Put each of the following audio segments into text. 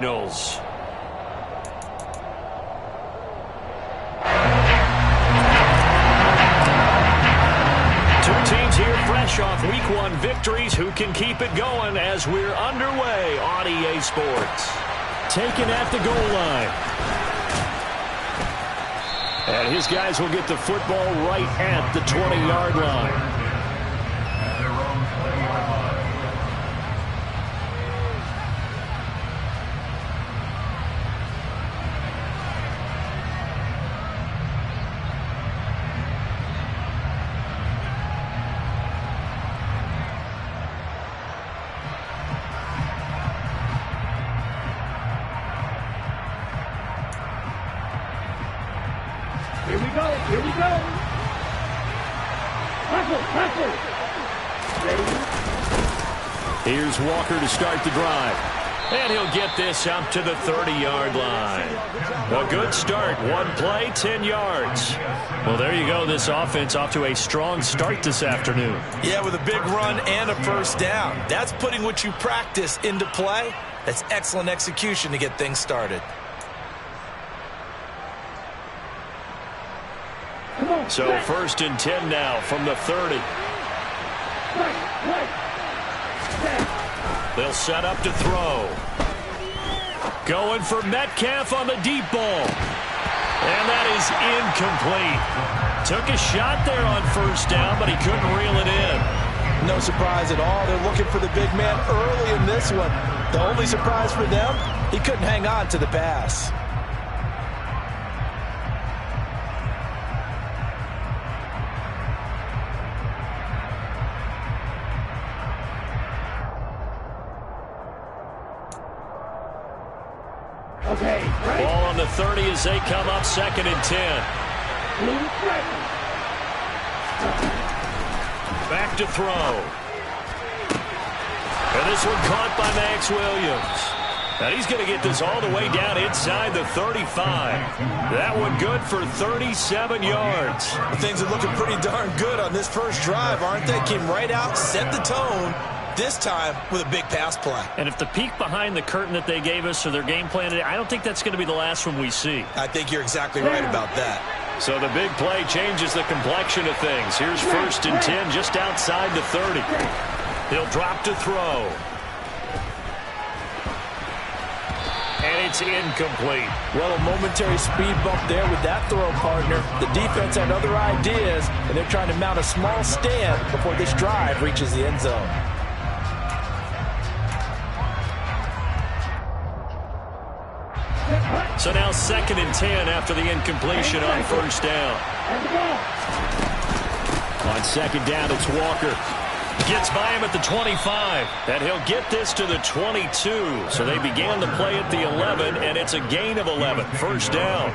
Mills. Two teams here fresh off Week 1 victories. Who can keep it going as we're underway on EA Sports? Taken at the goal line. And his guys will get the football right at the 20-yard line. Here we go. Tackle. Here's Walker to start the drive. And he'll get this up to the 30-yard line. A good start. One play, 10 yards. Well, there you go. This offense off to a strong start this afternoon. Yeah, with a big run and a first down. That's putting what you practice into play. That's excellent execution to get things started. So 1st and 10 now from the 30. They'll set up to throw. Going for Metcalf on the deep ball. And that is incomplete. Took a shot there on first down, but he couldn't reel it in. No surprise at all. They're looking for the big man early in this one. The only surprise for them, he couldn't hang on to the pass. Ball on the 30 as they come up 2nd and 10. Back to throw. And this one caught by Max Williams. And he's going to get this all the way down inside the 35. That one good for 37 yards. Things are looking pretty darn good on this first drive, aren't they? Came right out, set the tone. This time with a big pass play. And if the peek behind the curtain that they gave us or their game plan today, I don't think that's going to be the last one we see. I think you're exactly right about that. So the big play changes the complexion of things. Here's 1st and 10 just outside the 30. He'll drop to throw. And it's incomplete. Well, a momentary speed bump there with that throw, partner. The defense had other ideas, and they're trying to mount a small stand before this drive reaches the end zone. So now 2nd and 10 after the incompletion on first down. On 2nd down, it's Walker. Gets by him at the 25. And he'll get this to the 22. So they began the play at the 11, and it's a gain of 11. First down.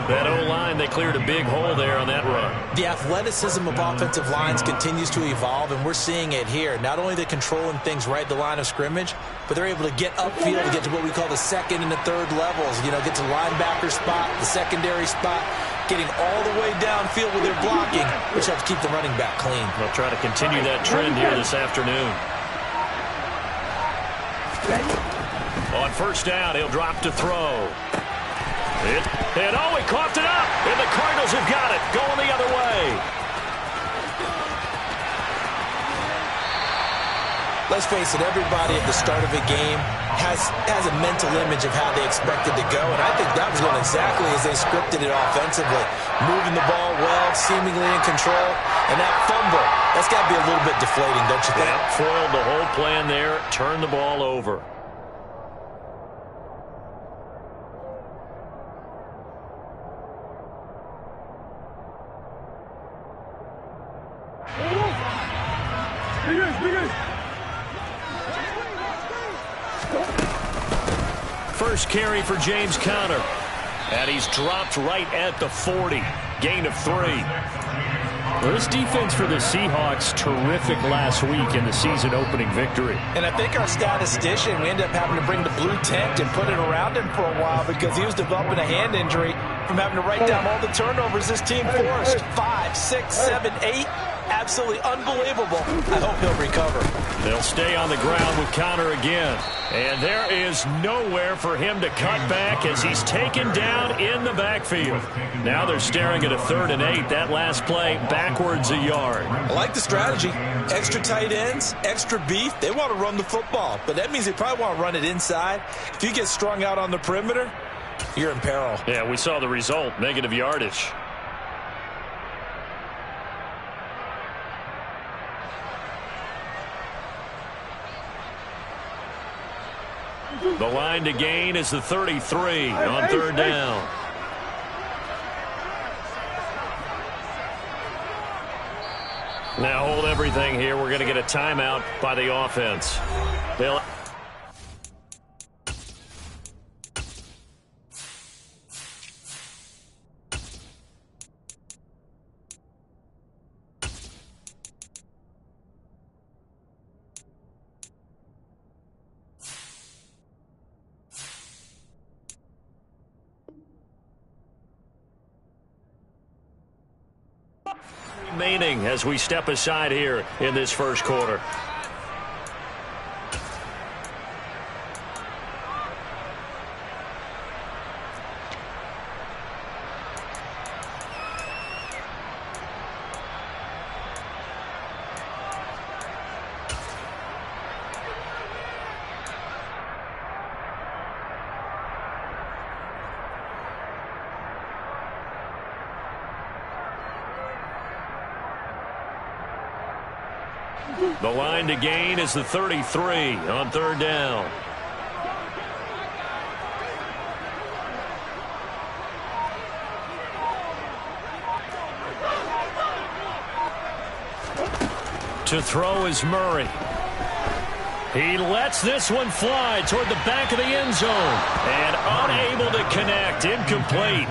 That O-line, they cleared a big hole there on that run. The athleticism of offensive lines continues to evolve, and we're seeing it here. Not only the controlling things right at the line of scrimmage, but they're able to get upfield to get to what we call the 2nd and the 3rd levels. You know, get to the linebacker spot, the secondary spot, getting all the way downfield with their blocking, which helps keep the running back clean. They'll try to continue that trend here this afternoon. On first down, he'll drop to throw. And oh, he coughed it up, and the Cardinals have got it, going the other way. Let's face it, everybody at the start of a game has a mental image of how they expect it to go, and I think that was going exactly as they scripted it offensively. Moving the ball well, seemingly in control, and that fumble, that's got to be a little bit deflating, don't you think? That foiled the whole plan there, turned the ball over. First carry for James Conner. And he's dropped right at the 40. Gain of 3. Well, this defense for the Seahawks, terrific last week in the season-opening victory. And I think our statistician, we ended up having to bring the blue tent and put it around him for a while because he was developing a hand injury from having to write down all the turnovers this team forced. 5, 6, 7, 8. Absolutely unbelievable. I hope he'll recover. They'll stay on the ground with Connor again. And there is nowhere for him to cut back as he's taken down in the backfield. Now they're staring at a 3rd and 8. That last play backwards a yard. I like the strategy. Extra tight ends, extra beef. They want to run the football, but that means they probably want to run it inside. If you get strung out on the perimeter, you're in peril. Yeah, we saw the result, negative yardage. The line to gain is the 33 on 3rd down. Now hold everything here. We're going to get a timeout by the offense. They'll remaining as we step aside here in this first quarter. The line to gain is the 33 on 3rd down. To throw is Murray. He lets this one fly toward the back of the end zone and unable to connect. Incomplete.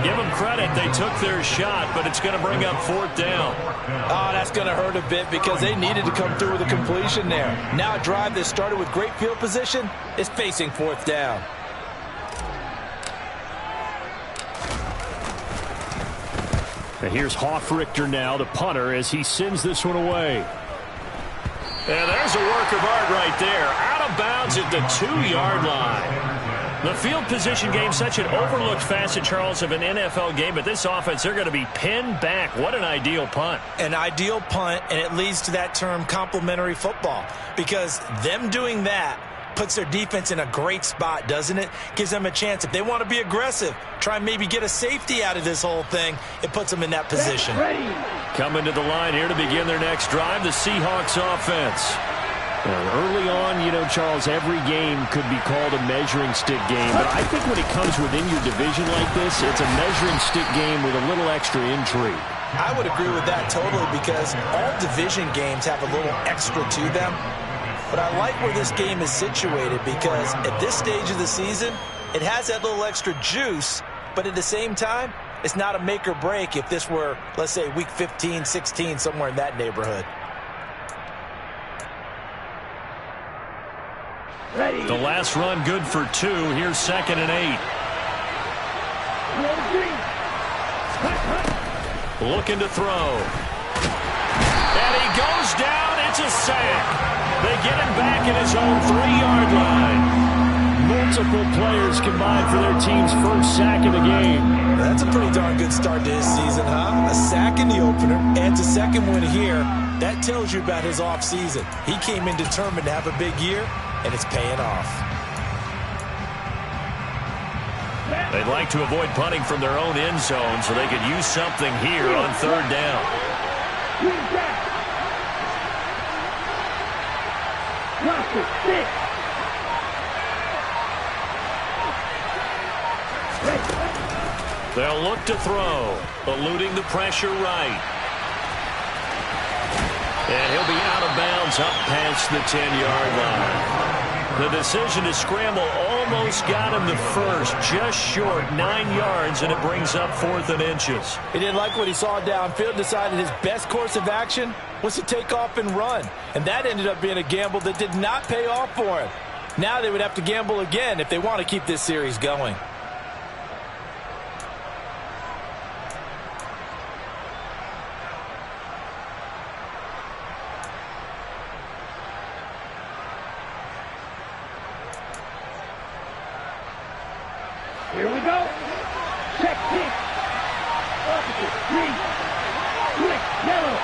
Give them credit. They took their shot, but it's going to bring up 4th down. Oh, that's going to hurt a bit because they needed to come through with a completion there. Now a drive that started with great field position is facing 4th down. And here's Hoffrichter now, the punter, as he sends this one away. And there's a work of art right there. Out of bounds at the 2-yard line. The field position game, such an overlooked facet, Charles, of an NFL game. But this offense, they're going to be pinned back. What an ideal punt. An ideal punt, and it leads to that term complementary football. Because them doing that puts their defense in a great spot, doesn't it? Gives them a chance. If they want to be aggressive, try and maybe get a safety out of this whole thing, it puts them in that position. Coming to the line here to begin their next drive, the Seahawks offense. Early on, you know, Charles, every game could be called a measuring stick game. But I think when it comes within your division like this, it's a measuring stick game with a little extra intrigue. I would agree with that totally because all division games have a little extra to them. But I like where this game is situated because at this stage of the season, it has that little extra juice. But at the same time, it's not a make or break if this were, let's say, week 15, 16, somewhere in that neighborhood. Ready. The last run good for 2. Here's 2nd and 8. Looking to throw. And he goes down. It's a sack. They get him back at his own 3-yard line. Multiple players combined for their team's first sack of the game. That's a pretty darn good start to his season, huh? A sack in the opener, adds a second one here. That tells you about his offseason. He came in determined to have a big year, and it's paying off. They'd like to avoid punting from their own end zone so they could use something here on 3rd down. They'll look to throw, eluding the pressure right. And he'll be out of bounds up past the 10-yard line. The decision to scramble almost got him the first, just short 9 yards, and it brings up 4th and inches. He didn't like what he saw downfield, decided his best course of action was to take off and run. And that ended up being a gamble that did not pay off for him. Now they would have to gamble again if they want to keep this series going. Here we go. Check, kick. Opposite, 3. Quick, yellow.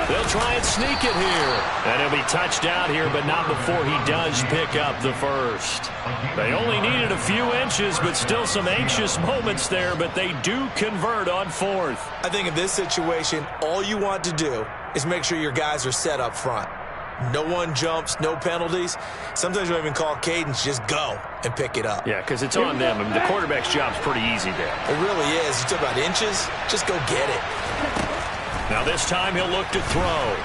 They'll try and sneak it here. And he'll be touched out here, but not before he does pick up the first. They only needed a few inches, but still some anxious moments there, but they do convert on fourth. I think in this situation, all you want to do is make sure your guys are set up front. No one jumps, no penalties. Sometimes you don't even call cadence, just go and pick it up. Yeah, because it's on them. I mean, the quarterback's job's pretty easy there. It really is. You talk about inches, just go get it. Now this time he'll look to throw.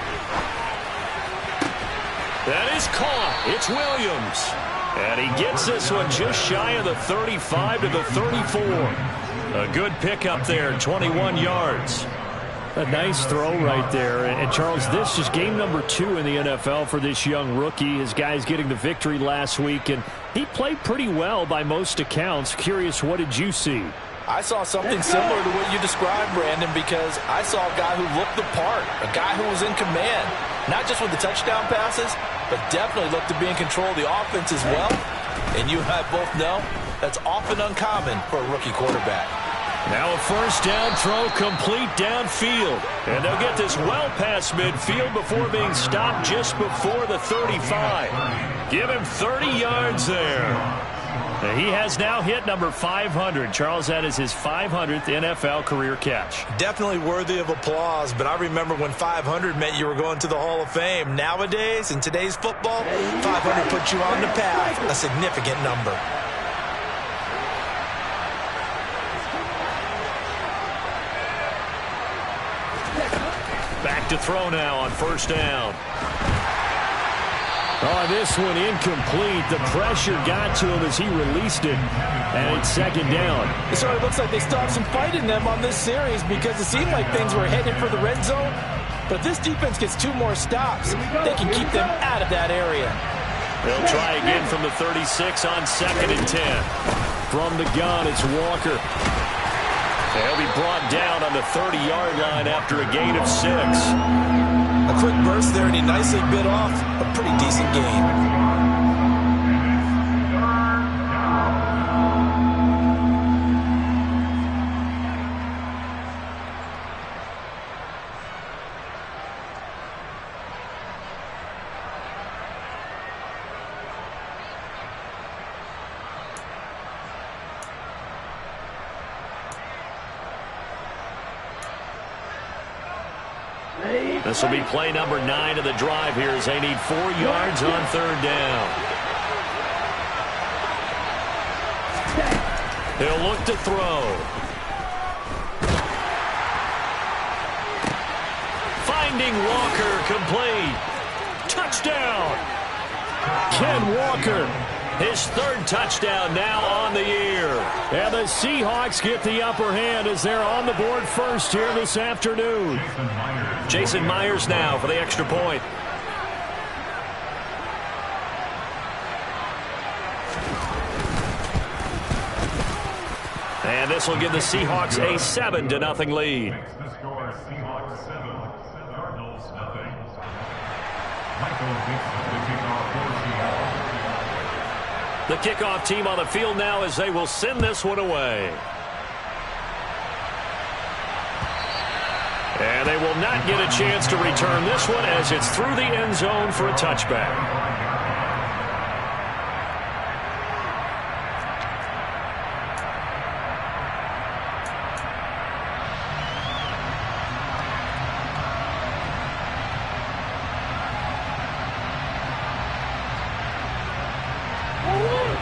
That is caught. It's Williams. And he gets this one just shy of the 35 to the 34. A good pickup there, 21 yards. A nice throw right there. And Charles, this is game number 2 in the NFL for this young rookie. His guys getting the victory last week, and he played pretty well by most accounts. Curious, what did you see? I saw something similar to what you described, Brandon, because I saw a guy who looked the part, a guy who was in command, not just with the touchdown passes, but definitely looked to be in control of the offense as well. And you and I both know that's often uncommon for a rookie quarterback. Now a first down throw complete downfield. And they'll get this well past midfield before being stopped just before the 35. Give him 30 yards there. And he has now hit number 500. Charles, that is his 500th NFL career catch. Definitely worthy of applause, but I remember when 500 meant you were going to the Hall of Fame. Nowadays, in today's football, 500 puts you on the path, a significant number. Back to throw now on first down. Oh, this one incomplete. The pressure got to him as he released it. And it's second down. It sort of looks like they still have some fight in them on this series because it seemed like things were headed for the red zone. But if this defense gets 2 more stops, they can keep them out of that area. They'll try again from the 36 on 2nd and 10. From the gun, it's Walker. They'll be brought down on the 30-yard line after a gain of 6. A quick burst there, and he nicely bit off a pretty decent gain. This will be play number 9 of the drive here as they need 4 yards on 3rd down. He'll look to throw. Finding Walker, complete. Touchdown. Ken Walker. His 3rd touchdown now on the year. And the Seahawks get the upper hand as they're on the board first here this afternoon. Jason Myers now for the extra point. And this will give the Seahawks a 7-0 lead. The kickoff team on the field now as they will send this one away. And they will not get a chance to return this one as it's through the end zone for a touchback.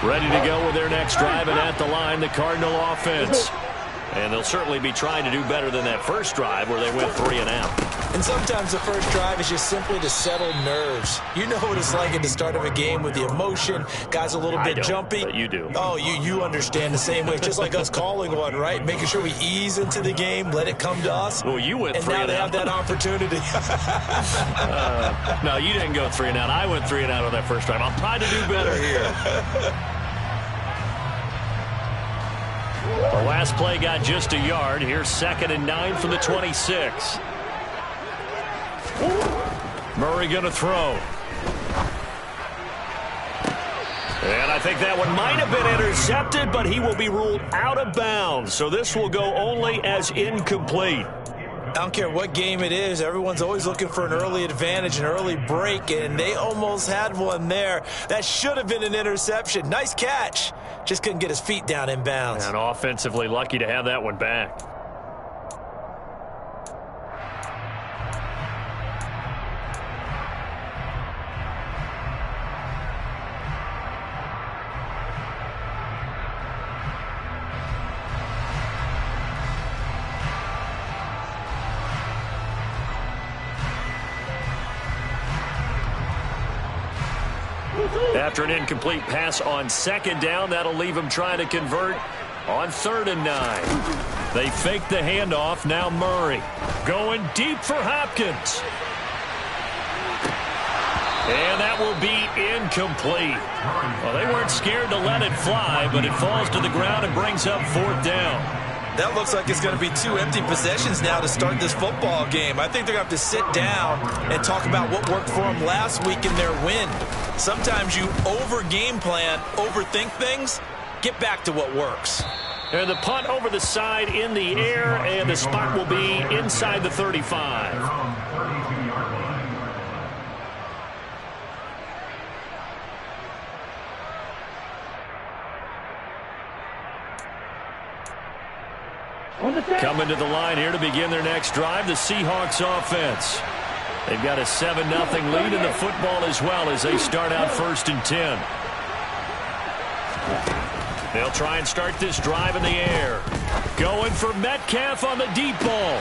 Ready to go with their next drive, and at the line, the Cardinal offense. And they'll certainly be trying to do better than that first drive where they went 3 and out. And sometimes the first drive is just simply to settle nerves. You know what it's like at the start of a game with the emotion. Guys a little bit jumpy. But you do. Oh, you understand the same way. Just like us calling one, right? Making sure we ease into the game, let it come to us. Well, you went 3 and out. And now they have that opportunity. No, you didn't go 3 and out. I went 3 and out on that first drive. I'll try to do better here. The last play got just a yard. Here's 2nd and 9 from the 26. Murray going to throw. And I think that one might have been intercepted, but he will be ruled out of bounds. So this will go only as incomplete. I don't care what game it is. Everyone's always looking for an early advantage, an early break, and they almost had one there. That should have been an interception. Nice catch. Just couldn't get his feet down in bounds. And offensively lucky to have that one back. After an incomplete pass on second down, that'll leave him trying to convert on 3rd and 9. They fake the handoff. Now Murray going deep for Hopkins. And that will be incomplete. Well, they weren't scared to let it fly, but it falls to the ground and brings up 4th down. That looks like it's going to be 2 empty possessions now to start this football game. I think they're going to have to sit down and talk about what worked for them last week in their win. Sometimes you over-game plan, overthink things, get back to what works. And the punt over the side in the air, and the spot will be inside the 35. Coming to the line here to begin their next drive, the Seahawks offense. They've got a 7-0 lead in the football as well as they start out 1st and 10. They'll try and start this drive in the air. Going for Metcalf on the deep ball.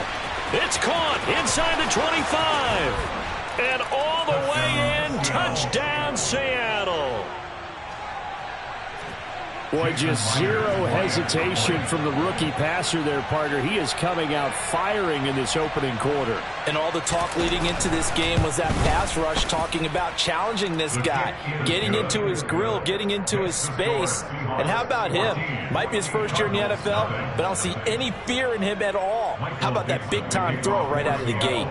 It's caught inside the 25. And all the way in, touchdown Seattle. Boy, just zero hesitation from the rookie passer there, partner. He is coming out firing in this opening quarter. And all the talk leading into this game was that pass rush talking about challenging this guy, getting into his grill, getting into his space. And how about him? Might be his first year in the NFL, but I don't see any fear in him at all. How about that big-time throw right out of the gate?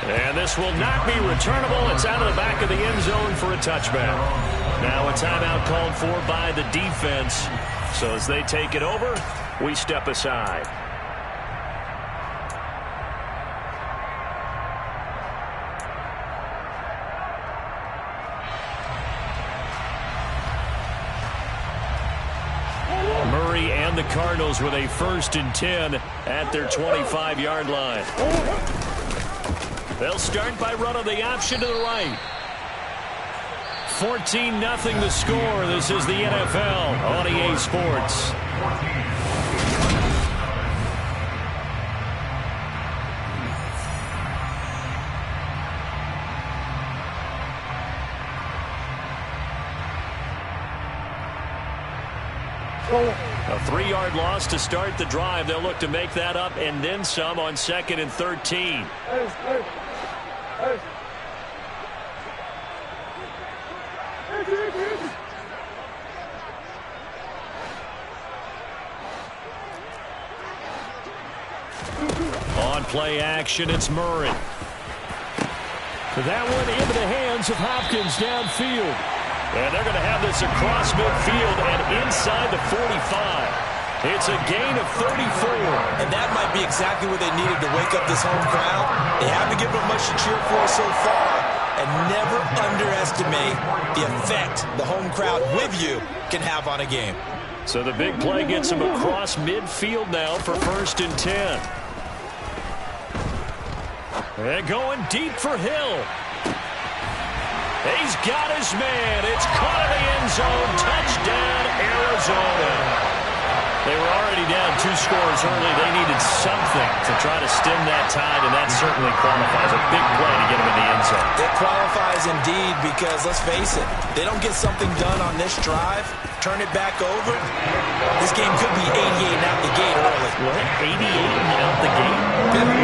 And this will not be returnable. It's out of the back of the end zone for a touchback. Now a timeout called for by the defense. So as they take it over, we step aside. Murray and the Cardinals with a 1st and 10 at their 25-yard line. They'll start by running the option to the right. 14-0 the score. This is the NFL on EA Sports. A 3-yard loss to start the drive. They'll look to make that up and then some on 2nd and 13. On play action, it's Murray. That one into the hands of Hopkins downfield. And they're going to have this across midfield and inside the 45. It's a gain of 34. And that might be exactly what they needed to wake up this home crowd. They haven't given them much to cheer for so far. And never underestimate the effect the home crowd with you can have on a game. So the big play gets them across midfield now for 1st and 10. And going deep for Hill. He's got his man. It's caught in the end zone. Touchdown, Arizona. They were already down 2 scores early. They needed something to try to stem that tide, and that certainly qualifies. A big play to get them in the end zone. It qualifies indeed because, let's face it, they don't get something done on this drive, turn it back over, this game could be 88 and out the gate early. What? 88 and out the gate?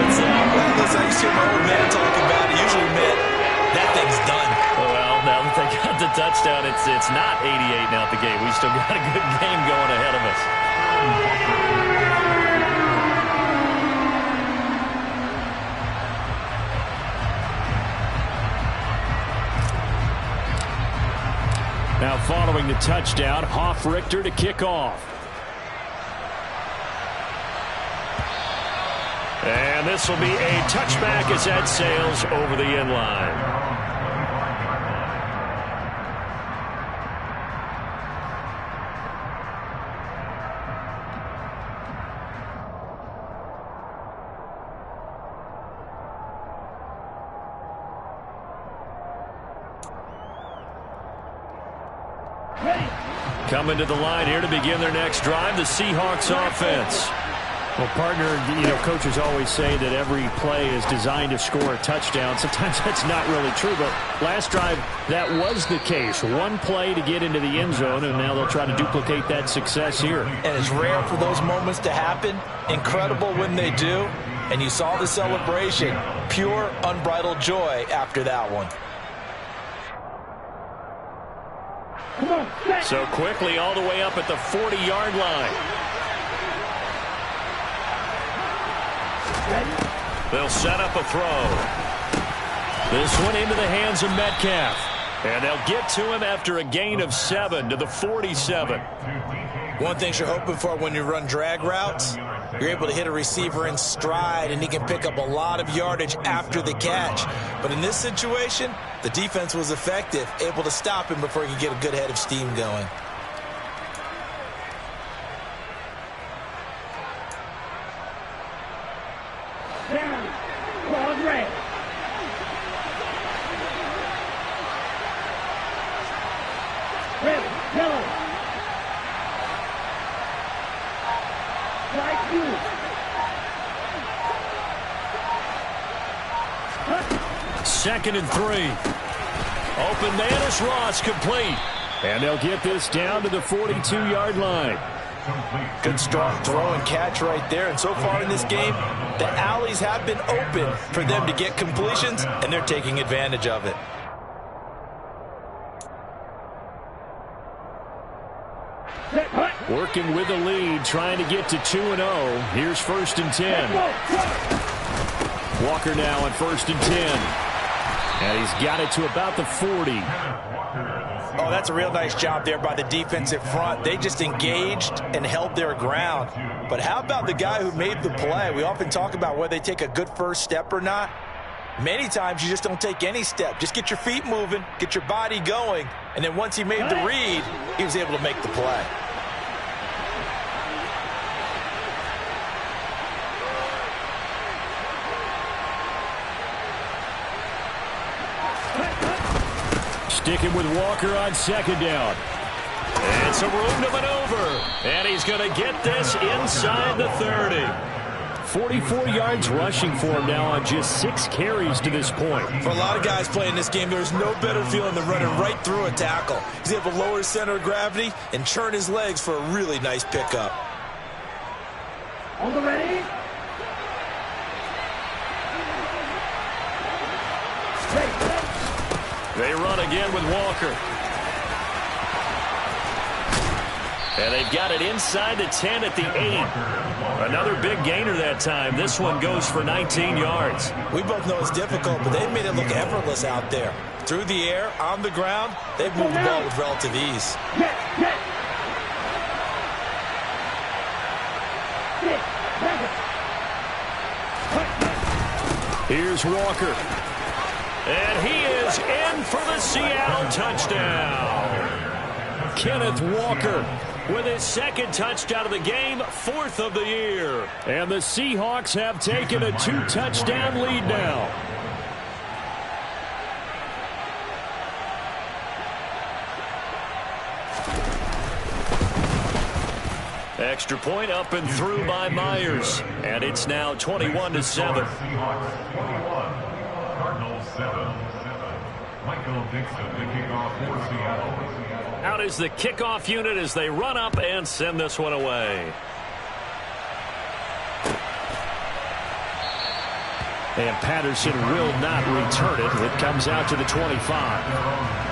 What's that? Well, listen, I used to hear my old man talk about it. Usually meant that thing's done. Well, now that they got the touchdown, it's not 88 and out the gate. We still got a good game going ahead of us. Now following the touchdown, Richter to kick off. And this will be a touchback as that sails over the end line. Coming to the line here to begin their next drive, the Seahawks offense. Well, partner, coaches always say that every play is designed to score a touchdown. Sometimes that's not really true, but last drive, that was the case. One play to get into the end zone, and now they'll try to duplicate that success here. And it's rare for those moments to happen. Incredible when they do. And you saw the celebration. Pure, unbridled joy after that one. So quickly all the way up at the 40-yard line. They'll set up a throw. This one into the hands of Metcalf. And they'll get to him after a gain of 7 to the 47. One thing you're hoping for when you run drag routes, you're able to hit a receiver in stride, and he can pick up a lot of yardage after the catch. But in this situation, the defense was effective, able to stop him before he could get a good head of steam going. Second and 3. Open man is Ross, complete. And they'll get this down to the 42-yard line. Good strong throw and catch right there. And so far in this game, the alleys have been open for them to get completions, and they're taking advantage of it. Working with the lead, trying to get to 2-0. Here's 1st and 10. Walker now on 1st and 10. And he's got it to about the 40. Oh, that's a real nice job there by the defensive front. They just engaged and held their ground. But how about the guy who made the play? We often talk about whether they take a good first step or not. Many times you just don't take any step. Just get your feet moving, get your body going, and then once he made the read, he was able to make the play. Sticking with Walker on 2nd down. It's a room to maneuver. And he's going to get this inside the 30. 44 yards rushing for him now on just 6 carries to this point. For a lot of guys playing this game, there's no better feeling than running right through a tackle. He's able to lower his center of gravity and churn his legs for a really nice pickup. On the ready. They run again with Walker. And they've got it inside the 10 at the 8. Another big gainer that time. This one goes for 19 yards. We both know it's difficult, but they've made it look effortless out there. Through the air, on the ground, they've moved the ball with relative ease. Here's Walker. And he is in for the Seattle touchdown. Kenneth Walker with his 2nd touchdown of the game, 4th of the year. And the Seahawks have taken a 2-touchdown lead now. Extra point up and through by Myers. And it's now 21-7. Out is the kickoff unit as they run up and send this one away. And Patterson will not return it. It comes out to the 25.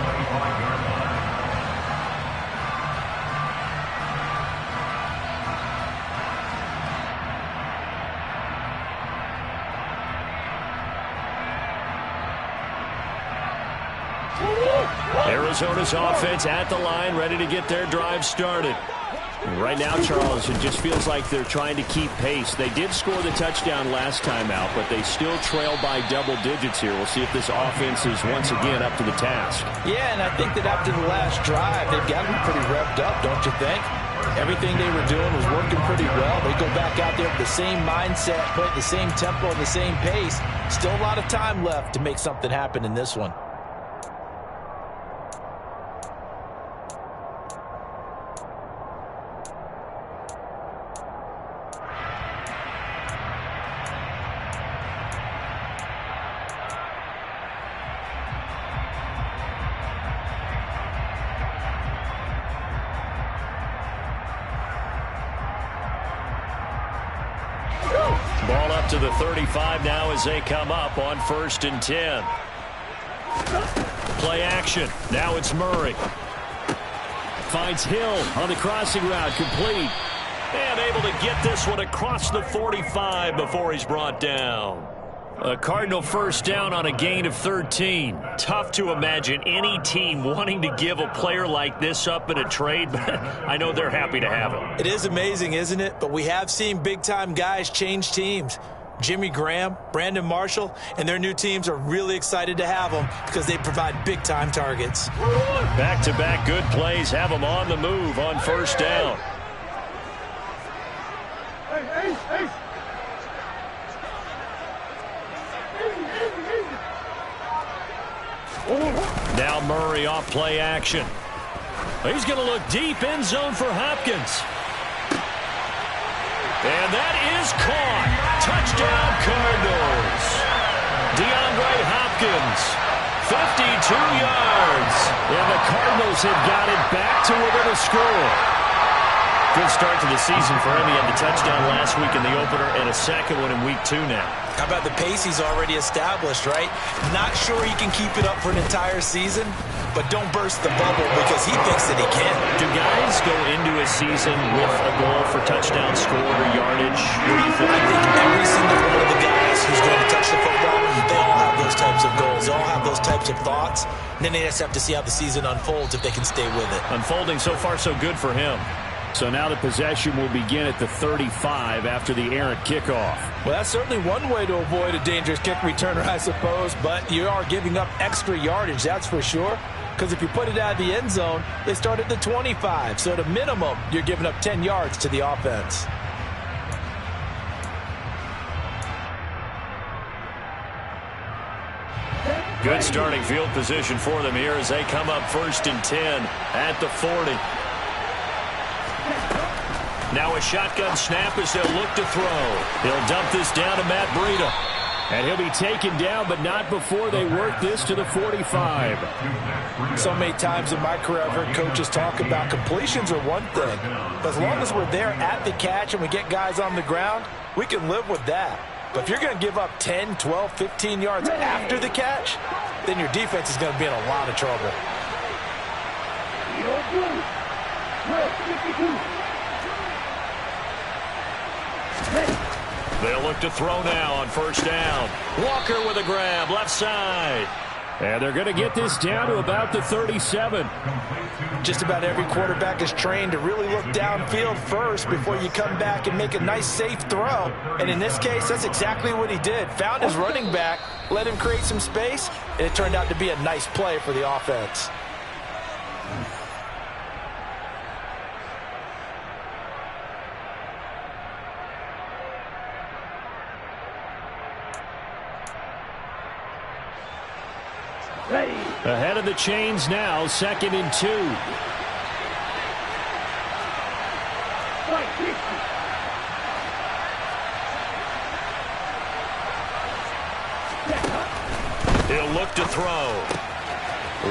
Arizona's offense at the line, ready to get their drive started. Right now, Charles, it just feels like they're trying to keep pace. They did score the touchdown last time out, but they still trail by double digits here. We'll see if this offense is once again up to the task. Yeah, and I think that after the last drive, they've got to be pretty revved up, don't you think? Everything they were doing was working pretty well. They go back out there with the same mindset, put the same tempo and the same pace. Still a lot of time left to make something happen in this one. Ball up to the 35 now as they come up on 1st and 10. Play action. Now it's Murray. Finds Hill on the crossing route, complete. And able to get this one across the 45 before he's brought down. A Cardinal first down on a gain of 13. Tough to imagine any team wanting to give a player like this up in a trade, but I know they're happy to have him. It is amazing, isn't it? But we have seen big-time guys change teams. Jimmy Graham, Brandon Marshall, and their new teams are really excited to have them because they provide big-time targets. Back-to-back good plays have them on the move on 1st down. Now Murray off play action. He's going to look deep, end zone for Hopkins. And that is caught. Touchdown Cardinals. DeAndre Hopkins, 52 yards. And the Cardinals have got it back to within a score. Good start to the season for him. He had the touchdown last week in the opener and a second one in week 2 now. How about the pace he's already established, right? Not sure he can keep it up for an entire season, but don't burst the bubble because he thinks that he can. Do guys go into a season with a goal for touchdown score or yardage? What do you think? I think every single one of the guys who's going to touch the football, they all have those types of goals. They all have those types of thoughts. And then they just have to see how the season unfolds if they can stay with it. Unfolding so far so good for him. So now the possession will begin at the 35 after the errant kickoff. Well, that's certainly one way to avoid a dangerous kick returner, I suppose. But you are giving up extra yardage, that's for sure. Because if you put it out of the end zone, they start at the 25. So at a minimum, you're giving up 10 yards to the offense. Good starting field position for them here as they come up 1st and 10 at the 40. Now a shotgun snap as they'll look to throw. He'll dump this down to Matt Breida. And he'll be taken down, but not before they work this to the 45. So many times in my career, I've heard coaches talk about completions are one thing. But as long as we're there at the catch and we get guys on the ground, we can live with that. But if you're going to give up 10, 12, 15 yards after the catch, then your defense is going to be in a lot of trouble. They'll look to throw now on 1st down. Walker with a grab, left side. And they're going to get this down to about the 37. Just about every quarterback is trained to really look downfield first before you come back and make a nice, safe throw. And in this case, that's exactly what he did. Found his running back, let him create some space, and it turned out to be a nice play for the offense. Ahead of the chains now, 2nd and 2. He'll look to throw.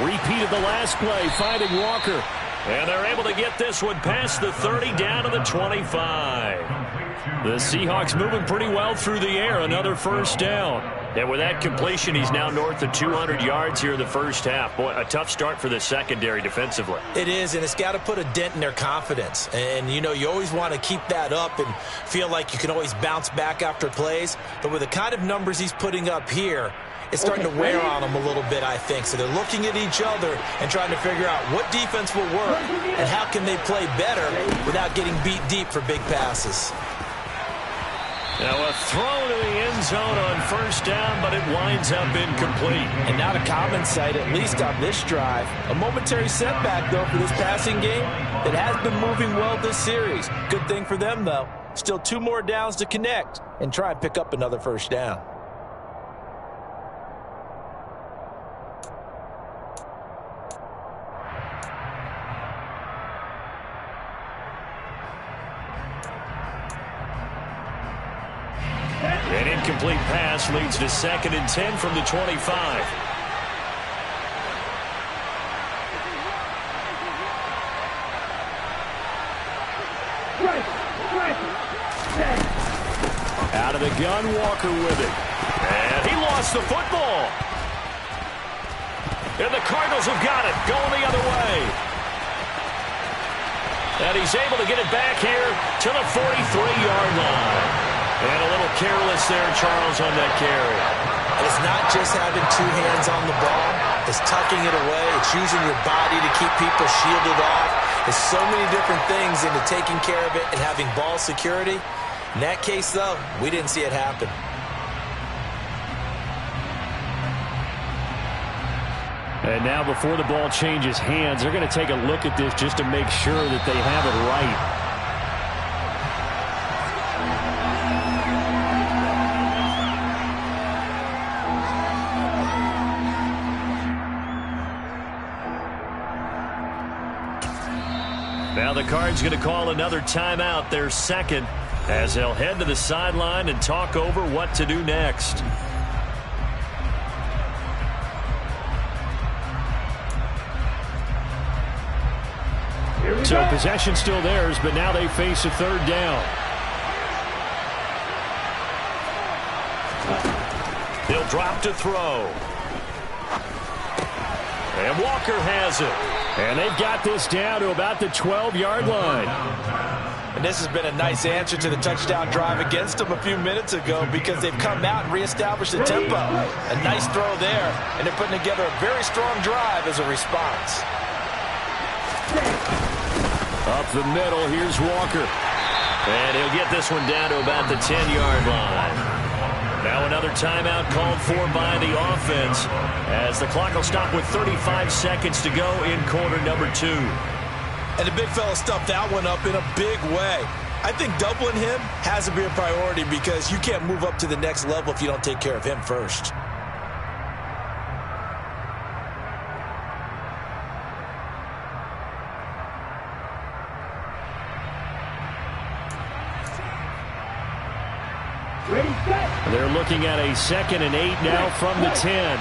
Repeat of the last play, finding Walker. And they're able to get this one past the 30 down to the 25. The Seahawks moving pretty well through the air. Another 1st down. And with that completion, he's now north of 200 yards here in the 1st half. Boy, a tough start for the secondary defensively. It is, and it's got to put a dent in their confidence. And, you know, you always want to keep that up and feel like you can always bounce back after plays. But with the kind of numbers he's putting up here, it's starting to wear on them a little bit, I think. So they're looking at each other and trying to figure out what defense will work and how can they play better without getting beat deep for big passes. Now a throw to the end zone on first down, but it winds up incomplete. And not a common sight, at least on this drive. A momentary setback, though, for this passing game that has been moving well this series. Good thing for them, though. Still 2 more downs to connect and try and pick up another first down. An incomplete pass leads to 2nd and 10 from the 25. Out of the gun, Walker with it. And he lost the football. And the Cardinals have got it, going the other way. And he's able to get it back here to the 43-yard line. And a little careless there, Charles, on that carry. It's not just having 2 hands on the ball. It's tucking it away. It's using your body to keep people shielded off. There's so many different things into taking care of it and having ball security. In that case, though, we didn't see it happen. And now before the ball changes hands, they're going to take a look at this just to make sure that they have it right. Now the Cards going to call another timeout, their 2nd, as they'll head to the sideline and talk over what to do next. So possession still theirs, but now they face a 3rd down. They'll drop to throw. And Walker has it. And they've got this down to about the 12-yard line. And this has been a nice answer to the touchdown drive against them a few minutes ago because they've come out and reestablished the tempo. A nice throw there, and they're putting together a very strong drive as a response. Up the middle, here's Walker. And he'll get this one down to about the 10-yard line. Now another timeout called for by the offense as the clock will stop with 35 seconds to go in quarter number 2. And the big fella stuffed that one up in a big way. I think doubling him has to be a priority because you can't move up to the next level if you don't take care of him first. They're looking at a 2nd and 8 now from the 10.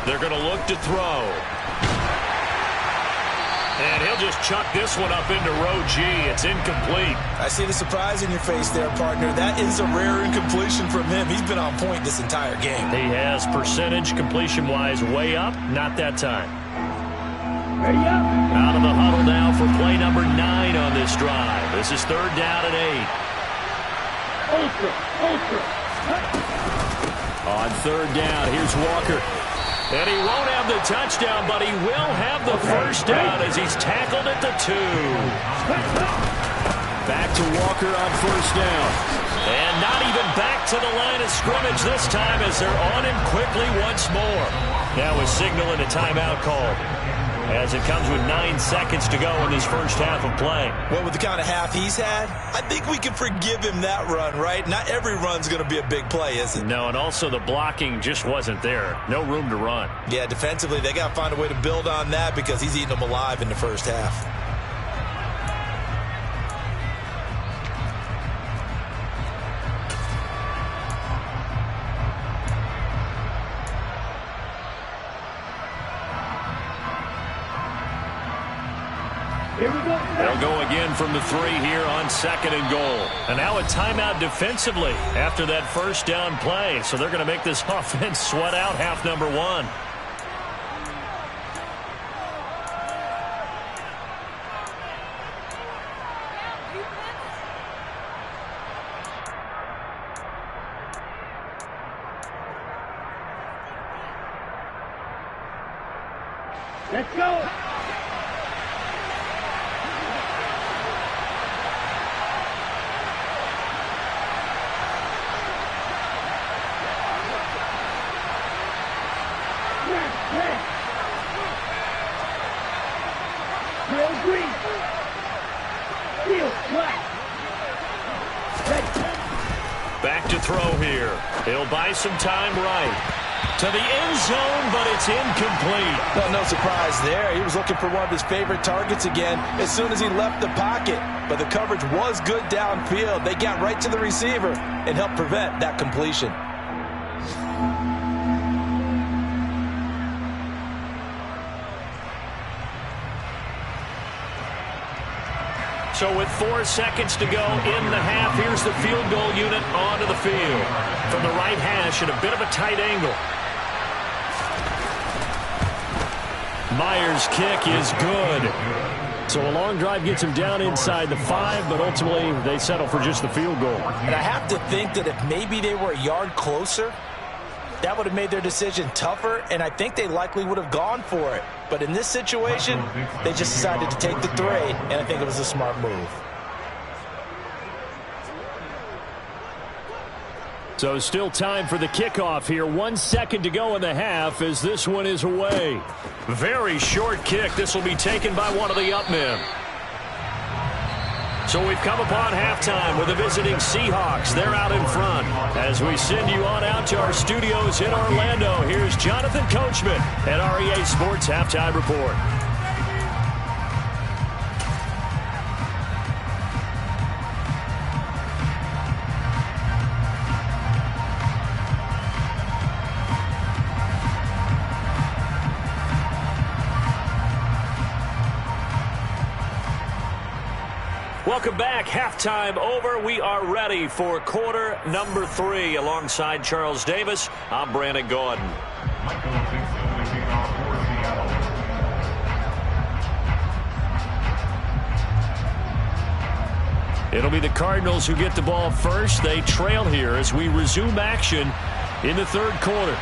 They're going to look to throw. And he'll just chuck this one up into row G. It's incomplete. I see the surprise in your face there, partner. That is a rare incompletion from him. He's been on point this entire game. He has percentage completion-wise way up. Not that time. Ready up. Out of the huddle now for play number 9 on this drive. This is 3rd down and 8. Ultra. On 3rd down, here's Walker. And he won't have the touchdown, but he will have the first down as he's tackled at the 2. Back to Walker on 1st down. And not even back to the line of scrimmage this time as they're on him quickly once more. Now a signal and a timeout call as it comes with 9 seconds to go in this first half of play. Well, with the kind of half he's had, I think we can forgive him that run, right? Not every run's going to be a big play, is it? No, and also the blocking just wasn't there. No room to run. Yeah, defensively, they got to find a way to build on that because he's eating them alive in the first half. Here we go. They'll go again from the 3 here on 2nd and goal. And now a timeout defensively after that first down play. So they're going to make this offense sweat out half number 1. Let's go. Back to throw here. He'll buy some time right. To the end zone, but it's incomplete. Well, no surprise there. He was looking for one of his favorite targets again as soon as he left the pocket. But the coverage was good downfield. They got right to the receiver and helped prevent that completion. So with 4 seconds to go in the half, here's the field goal unit onto the field. From the right hash at a bit of a tight angle. Myers' kick is good. So a long drive gets him down inside the 5, but ultimately they settle for just the field goal. And I have to think that if maybe they were a yard closer, that would have made their decision tougher, and I think they likely would have gone for it. But in this situation, they just decided to take the 3, and I think it was a smart move. So still time for the kickoff here. 1 second to go in the half as this one is away. Very short kick. This will be taken by one of the up men. So we've come upon halftime with the visiting Seahawks. They're out in front. As we send you on out to our studios in Orlando, here's Jonathan Coachman at REA Sports Halftime Report. Welcome back. Halftime over. We are ready for quarter number 3. Alongside Charles Davis, I'm Brandon Gordon. It'll be the Cardinals who get the ball first. They trail here as we resume action in the third quarter.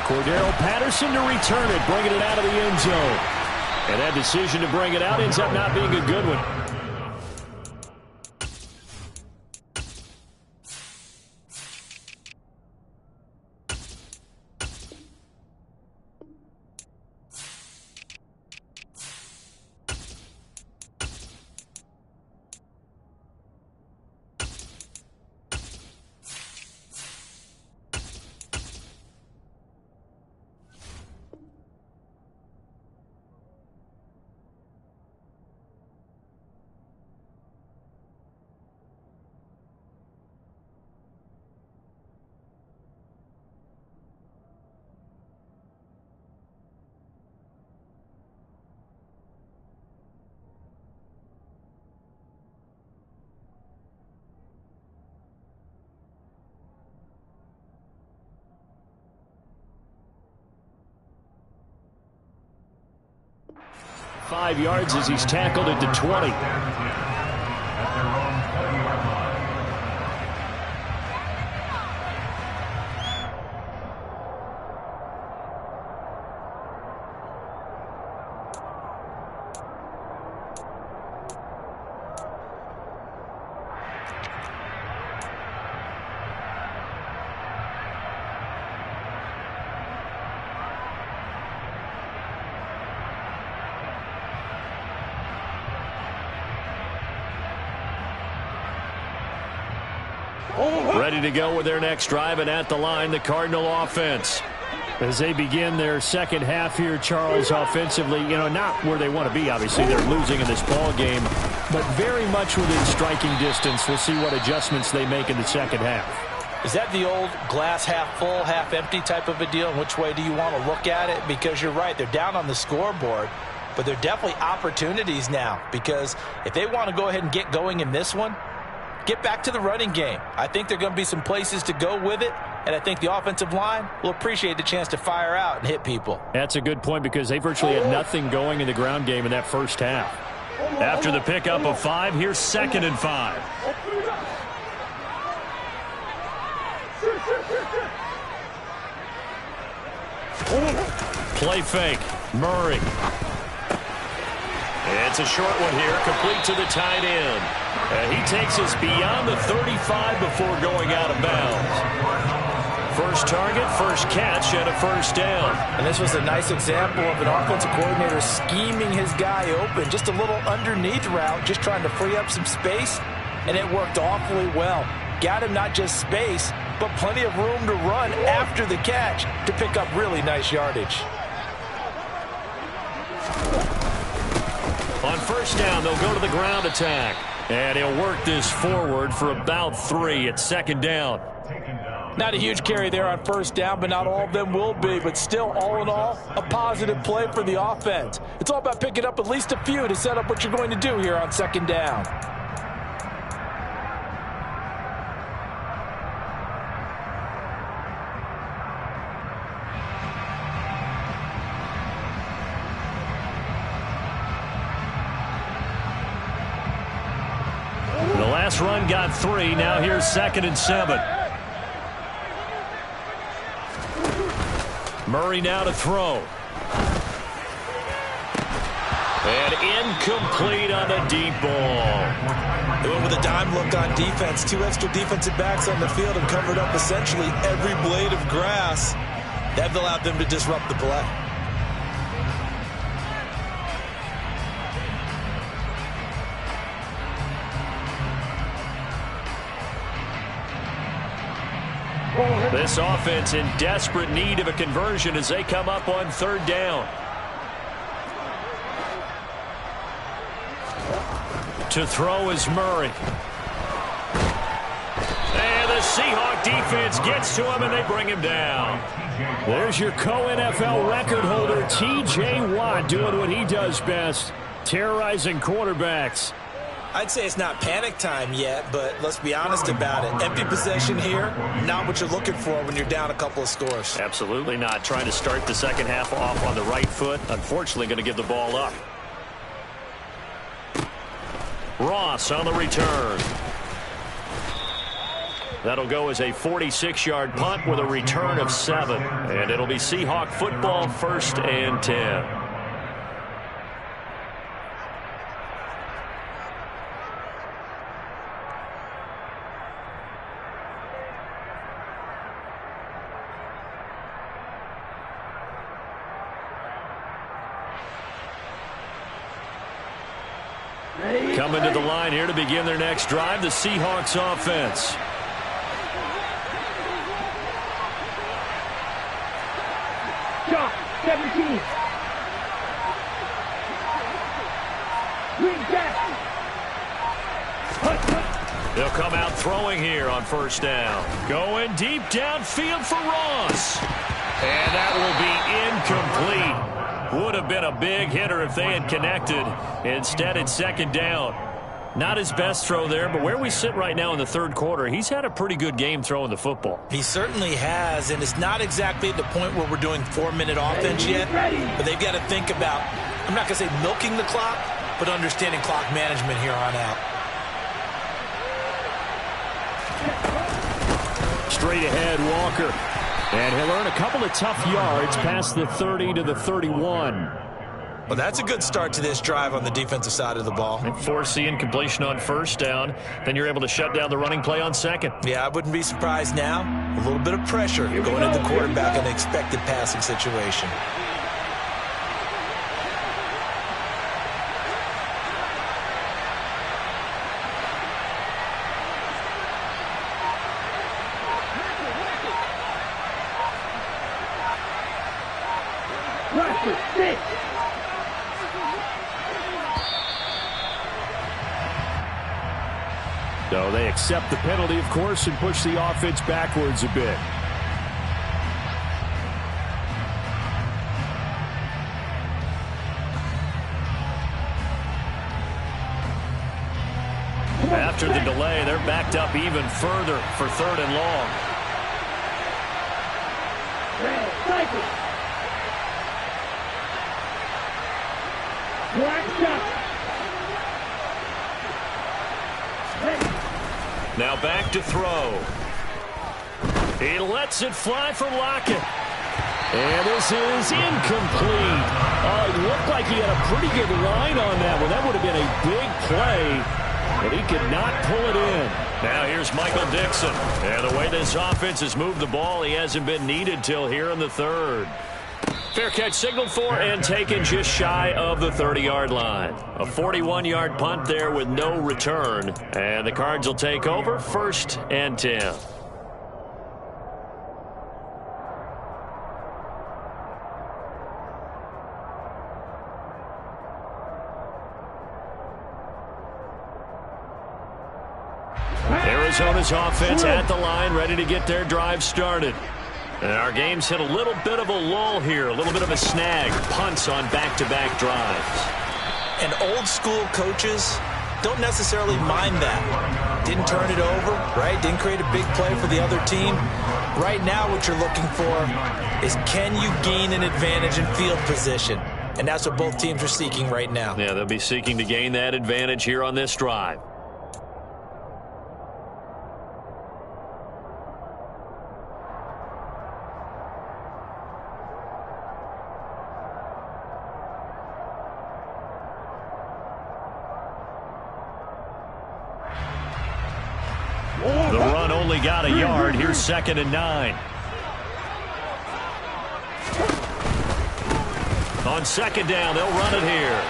Cordero Patterson to return it, bringing it out of the end zone. And that decision to bring it out ends up not being a good one. Yards as he's tackled at the 20. Ready to go with their next drive, and at the line, the Cardinal offense. As they begin their second half here, Charles, offensively, not where they want to be. Obviously, they're losing in this ball game, but very much within striking distance. We'll see what adjustments they make in the second half. Is that the old glass half full, half empty type of a deal? And which way do you want to look at it? Because you're right, they're down on the scoreboard, but they're definitely opportunities now. Because if they want to go ahead and get going in this one, get back to the running game. I think there are going to be some places to go with it, and I think the offensive line will appreciate the chance to fire out and hit people. That's a good point because they virtually had nothing going in the ground game in that first half. After the pickup of 5, here's 2nd and 5. Play fake. Murray. It's a short one here, complete to the tight end. He takes us beyond the 35 before going out of bounds. First target, first catch, and a first down. And this was a nice example of an offensive coordinator scheming his guy open. Just a little underneath route, just trying to free up some space, and it worked awfully well. Got him not just space, but plenty of room to run after the catch to pick up really nice yardage. On first down, they'll go to the ground attack. And he'll work this forward for about 3 at second down. Not a huge carry there on first down, but not all of them will be. But still, all in all, a positive play for the offense. It's all about picking up at least a few to set up what you're going to do here on second down. The last run got 3. Now here's 2nd and 7. Murray now to throw. And incomplete on the deep ball. They went with a dime look on defense. 2 extra defensive backs on the field and covered up essentially every blade of grass. That allowed them to disrupt the play. This offense in desperate need of a conversion as they come up on third down. To throw is Murray. And the Seahawk defense gets to him and they bring him down. There's your co-NFL record holder, T.J. Watt, doing what he does best, terrorizing quarterbacks. I'd say it's not panic time yet, but let's be honest about it. Empty possession here, not what you're looking for when you're down a couple of scores. Absolutely not. Trying to start the second half off on the right foot. Unfortunately, going to give the ball up. Ross on the return. That'll go as a 46-yard punt with a return of 7. And it'll be Seahawk football, 1st and 10. Coming to the line here to begin their next drive, the Seahawks offense. Shot, 17. Green back. They'll come out throwing here on first down. Going deep downfield for Ross. And that will be incomplete. Would have been a big hitter if they had connected. Instead, it's second down. Not his best throw there, but where we sit right now in the third quarter, he's had a pretty good game throwing the football. He certainly has, and it's not exactly at the point where we're doing 4-minute offense yet, but they've got to think about, I'm not going to say milking the clock, but understanding clock management here on out. Straight ahead, Walker. And he'll earn a couple of tough yards past the 30 to the 31. Well, that's a good start to this drive on the defensive side of the ball. And force the incompletion on first down. Then you're able to shut down the running play on second. Yeah, I wouldn't be surprised now. A little bit of pressure going at the quarterback in an expected passing situation. So they accept the penalty, of course, and push the offense backwards a bit. After the delay, they're backed up even further for 3rd and long. Now back to throw. He lets it fly for Lockett. And this is incomplete. It looked like he had a pretty good line on that one. That would have been a big play, but he could not pull it in. Now here's Michael Dixon. And the way this offense has moved the ball, he hasn't been needed till here in the third. Fair catch signaled for and taken just shy of the 30-yard line. A 41-yard punt there with no return. And the Cards will take over 1st and 10. Arizona's offense at the line, ready to get their drive started. And our game's hit a little bit of a lull here, a little bit of a snag. Punts on back-to-back drives. And old-school coaches don't necessarily mind that. Didn't turn it over, right? Didn't create a big play for the other team. Right now what you're looking for is, can you gain an advantage in field position? And that's what both teams are seeking right now. Yeah, they'll be seeking to gain that advantage here on this drive. The run only got a yard. Here's 2nd and 9. On 2nd down, they'll run it here.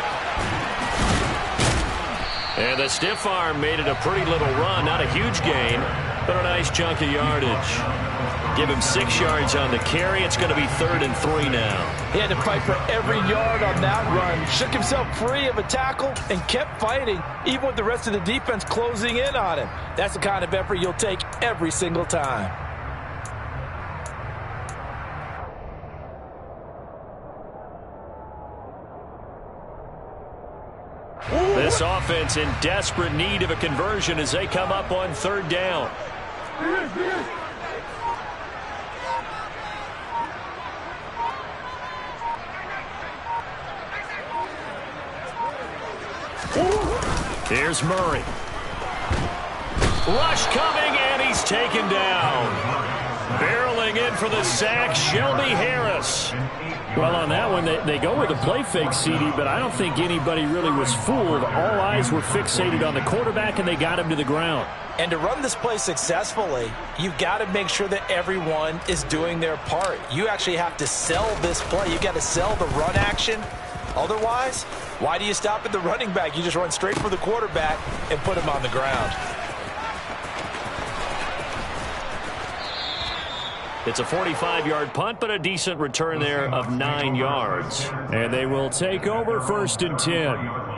And the stiff arm made it a pretty little run. Not a huge gain, but a nice chunk of yardage. Give him 6 yards on the carry. It's going to be 3rd and 3 now. He had to fight for every yard on that run. Shook himself free of a tackle and kept fighting, even with the rest of the defense closing in on him. That's the kind of effort you'll take every single time. This offense in desperate need of a conversion as they come up on 3rd down. Here's Murray. Rush coming, and he's taken down. Barreling in for the sack, Shelby Harris. Well, on that one, they go with a play fake, CD, but I don't think anybody really was fooled. All eyes were fixated on the quarterback, and they got him to the ground. And to run this play successfully, you've got to make sure that everyone is doing their part. You actually have to sell this play. You've got to sell the run action. Otherwise, why do you stop at the running back? You just run straight for the quarterback and put him on the ground. It's a 45-yard punt, but a decent return there of 9 yards. And they will take over 1st and 10.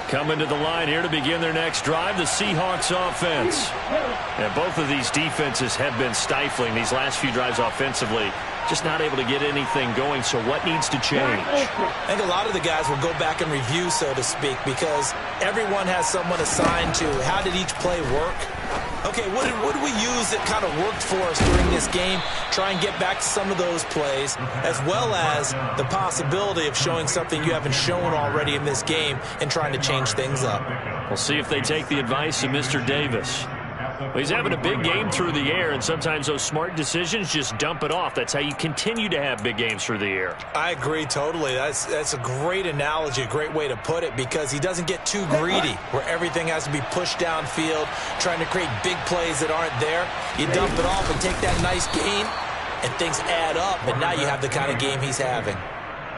Coming to the line here to begin their next drive, the Seahawks offense. And both of these defenses have been stifling these last few drives offensively. Just not able to get anything going, so what needs to change? I think a lot of the guys will go back and review, so to speak, because everyone has someone assigned to how did each play work. Okay, what did we use that kind of worked for us during this game? Try and get back to some of those plays, as well as the possibility of showing something you haven't shown already in this game and trying to change things up. We'll see if they take the advice of Mr. Davis. Well, he's having a big game through the air, and sometimes those smart decisions just dump it off. That's how you continue to have big games through the air. I agree totally. That's a great analogy, a great way to put it, because he doesn't get too greedy where everything has to be pushed downfield, trying to create big plays that aren't there. You dump it off and take that nice gain, and things add up, and now you have the kind of game he's having.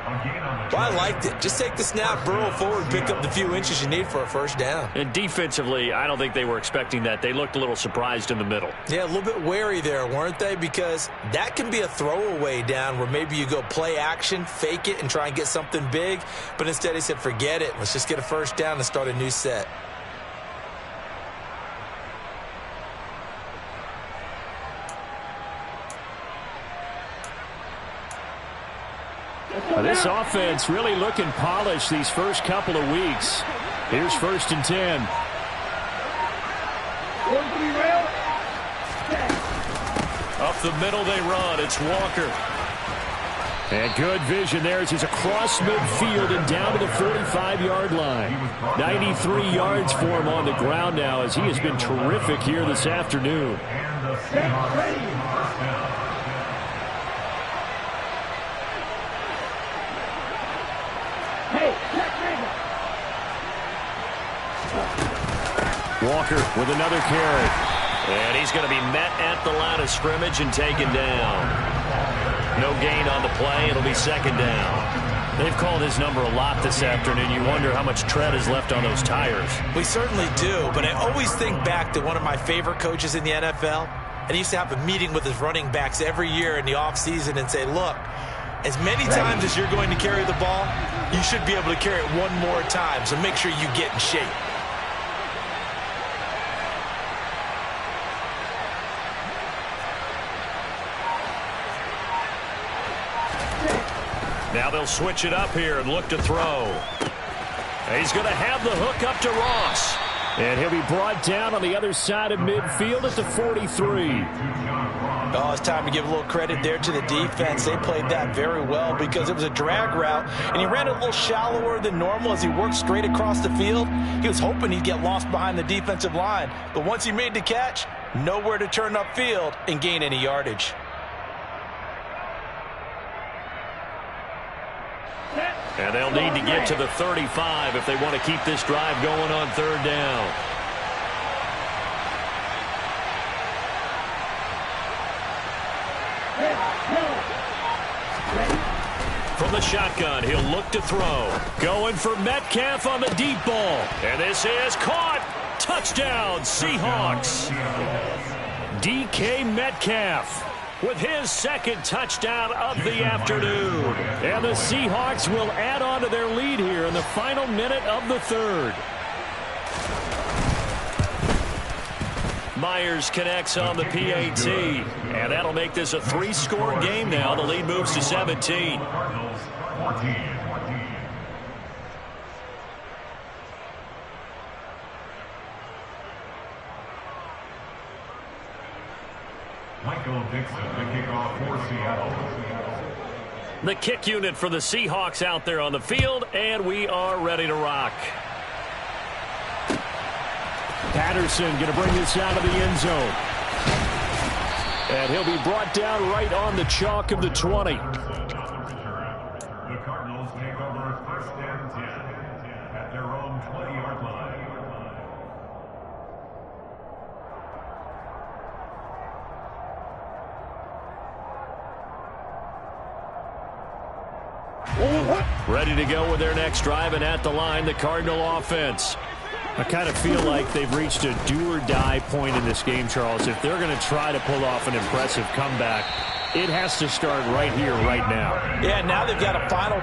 Well, I liked it. Just take the snap, burrow forward, pick up the few inches you need for a 1st down. And defensively, I don't think they were expecting that. They looked a little surprised in the middle. Yeah, a little bit wary there, weren't they? Because that can be a throwaway down where maybe you go play action, fake it, and try and get something big. But instead he said, forget it. Let's just get a 1st down and start a new set. This offense really looking polished these first couple of weeks. Here's 1st and 10. the middle they run. It's Walker. And good vision there as he's across midfield and down to the 45-yard line. 93 yards for him on the ground now as he has been terrific here this afternoon. Walker with another carry. And he's going to be met at the line of scrimmage and taken down. No gain on the play. It'll be second down. They've called his number a lot this afternoon. You wonder how much tread is left on those tires. We certainly do, but I always think back to one of my favorite coaches in the NFL. And he used to have a meeting with his running backs every year in the offseason and say, look, as many times as you're going to carry the ball, you should be able to carry it one more time, so make sure you get in shape. Now they'll switch it up here and look to throw. He's going to have the hook up to Ross. And he'll be brought down on the other side of midfield at the 43. Oh, it's time to give a little credit there to the defense. They played that very well because it was a drag route, and he ran a little shallower than normal as he worked straight across the field. He was hoping he'd get lost behind the defensive line, but once he made the catch, nowhere to turn upfield and gain any yardage. And they'll need to get to the 35 if they want to keep this drive going on third down. From the shotgun, he'll look to throw. Going for Metcalf on the deep ball. And this is caught. Touchdown, Seahawks. DK Metcalf with his second touchdown of the afternoon. And the Seahawks will add on to their lead here in the final minute of the third. Myers connects on the PAT. And that'll make this a three-score game now. The lead moves to 17. Michael Dixon, the kickoff for Seattle. The kick unit for the Seahawks out there on the field, and we are ready to rock. Patterson going to bring this out of the end zone. And he'll be brought down right on the chalk of the 20. The Cardinals take over first and 10 at their own 20-yard line. Ready to go with their next drive, and at the line, the Cardinal offense. I kind of feel like they've reached a do-or-die point in this game, Charles. If they're going to try to pull off an impressive comeback, it has to start right here, right now. Yeah, now they've got a final.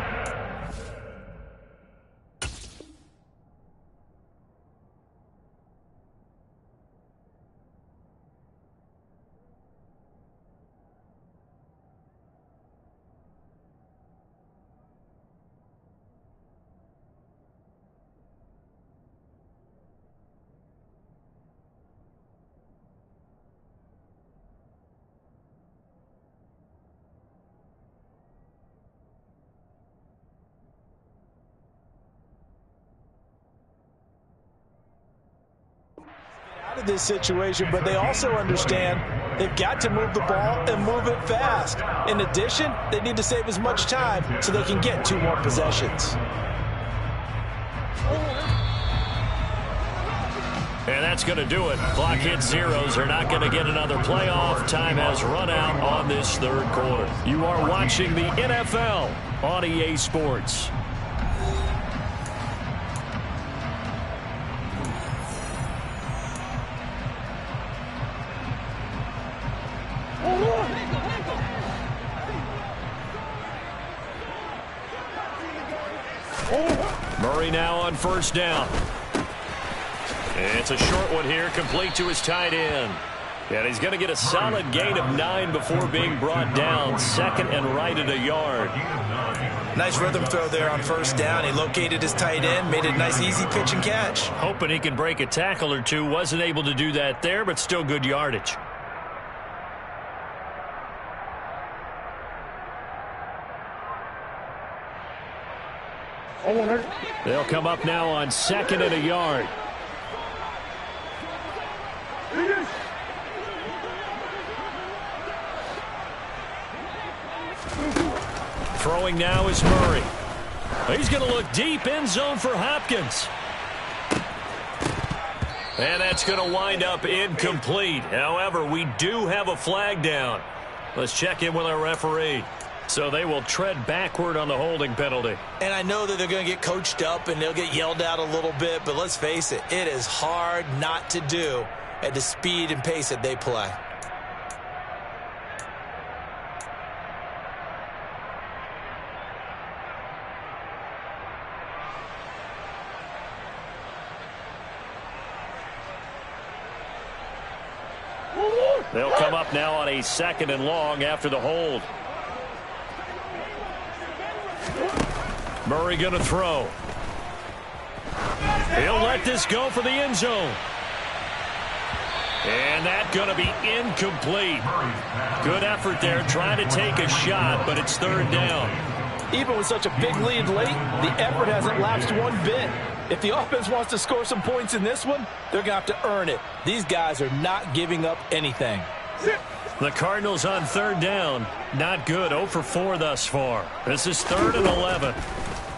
Out of this situation, but they also understand they've got to move the ball and move it fast. In addition, they need to save as much time so they can get 2 more possessions. And that's going to do it. Clock hits zeros. They're not going to get another playoff. Time has run out on this third quarter. You are watching the NFL on EA Sports. Murray now on first down. It's a short one here, complete to his tight end. And he's going to get a solid gain of 9 before being brought down. Second and right at a yard. Nice rhythm throw there on first down. He located his tight end, made it a nice easy pitch and catch. Hoping he can break a tackle or two. Wasn't able to do that there, but still good yardage. They'll come up now on 2nd and a yard. Throwing now is Murray. He's going to look deep, end zone for Hopkins. And that's going to wind up incomplete. However, we do have a flag down. Let's check in with our referee. So they will tread backward on the holding penalty. And I know that they're going to get coached up and they'll get yelled at a little bit, but let's face it, it is hard not to do at the speed and pace that they play. They'll come up now on a 2nd and long after the hold. Murray going to throw. He'll let this go for the end zone. And that's going to be incomplete. Good effort there, trying to take a shot, but it's 3rd down. Even with such a big lead late, the effort hasn't lapsed one bit. If the offense wants to score some points in this one, they're going to have to earn it. These guys are not giving up anything. The Cardinals on 3rd down. Not good. 0 for 4 thus far. This is 3rd and 11.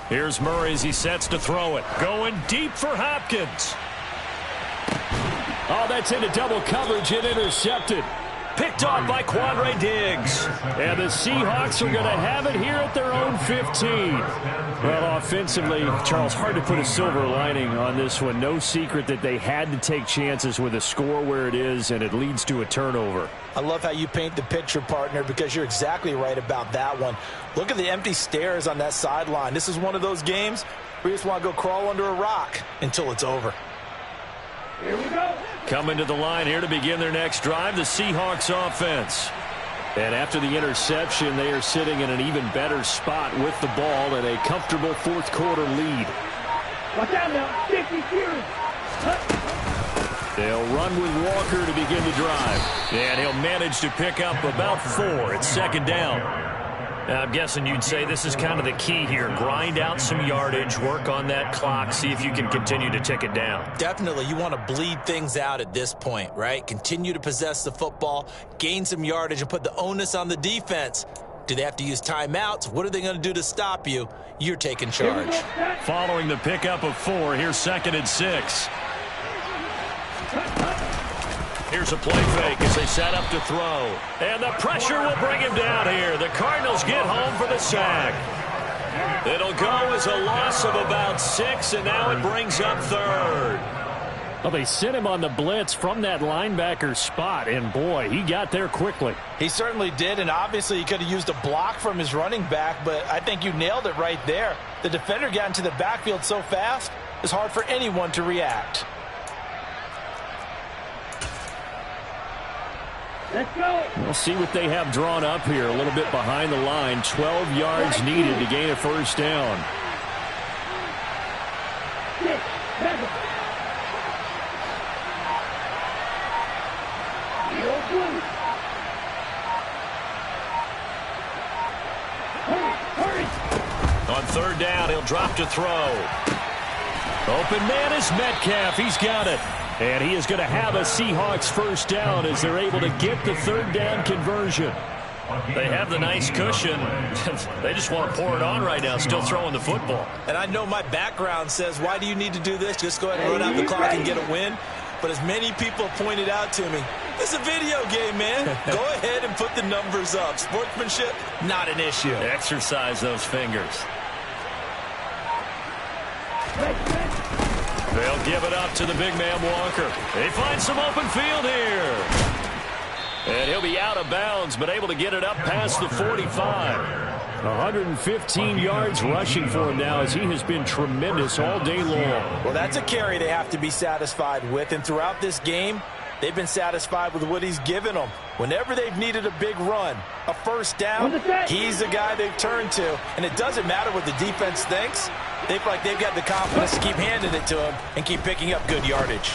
Here's Murray as he sets to throw it. Going deep for Hopkins. Oh, that's into double coverage and intercepted. Picked off by Quandre Diggs. And the Seahawks are going to have it here at their own 15. Well, offensively, Charles, hard to put a silver lining on this one. No secret that they had to take chances with a score where it is, and it leads to a turnover. I love how you paint the picture, partner, because you're exactly right about that one. Look at the empty stares on that sideline. This is one of those games where you just want to go crawl under a rock until it's over. Here we go. Coming to the line here to begin their next drive, the Seahawks offense. And after the interception, they are sitting in an even better spot with the ball and a comfortable 4th quarter lead. Watch out now. 50 series. They'll run with Walker to begin the drive. And he'll manage to pick up about 4 at 2nd down. I'm guessing you'd say this is kind of the key here. Grind out some yardage, work on that clock, see if you can continue to tick it down. Definitely, you want to bleed things out at this point, right? Continue to possess the football, gain some yardage, and put the onus on the defense. Do they have to use timeouts? What are they going to do to stop you? You're taking charge. Following the pickup of 4, here's 2nd and 6. Here's a play fake as they set up to throw. And the pressure will bring him down here. The Cardinals get home for the sack. It'll go as a loss of about 6, and now it brings up 3rd. Well, they sent him on the blitz from that linebacker spot, and boy, he got there quickly. He certainly did, and obviously he could have used a block from his running back, but I think you nailed it right there. The defender got into the backfield so fast, it's hard for anyone to react. Let's go. We'll see what they have drawn up here. A little bit behind the line. 12 yards needed to gain a 1st down. 6, 7. Hurry. On 3rd down, he'll drop to throw. Open man is Metcalf. He's got it. And he is going to have a Seahawks 1st down as they're able to get the 3rd down conversion. They have the nice cushion. They just want to pour it on right now, still throwing the football. And I know my background says, why do you need to do this? Just go ahead and run out the clock and get a win. But as many people pointed out to me, this is a video game, man. Go ahead and put the numbers up. Sportsmanship, not an issue. Exercise those fingers. They'll give it up to the big man Walker. They find some open field here. And he'll be out of bounds, but able to get it up past the 45. 115 yards rushing for him now as he has been tremendous all day long. Well, that's a carry they have to be satisfied with. And throughout this game, they've been satisfied with what he's given them. Whenever they've needed a big run, a 1st down, he's the guy they've turned to. And it doesn't matter what the defense thinks. They feel like they've got the confidence to keep handing it to him and keep picking up good yardage.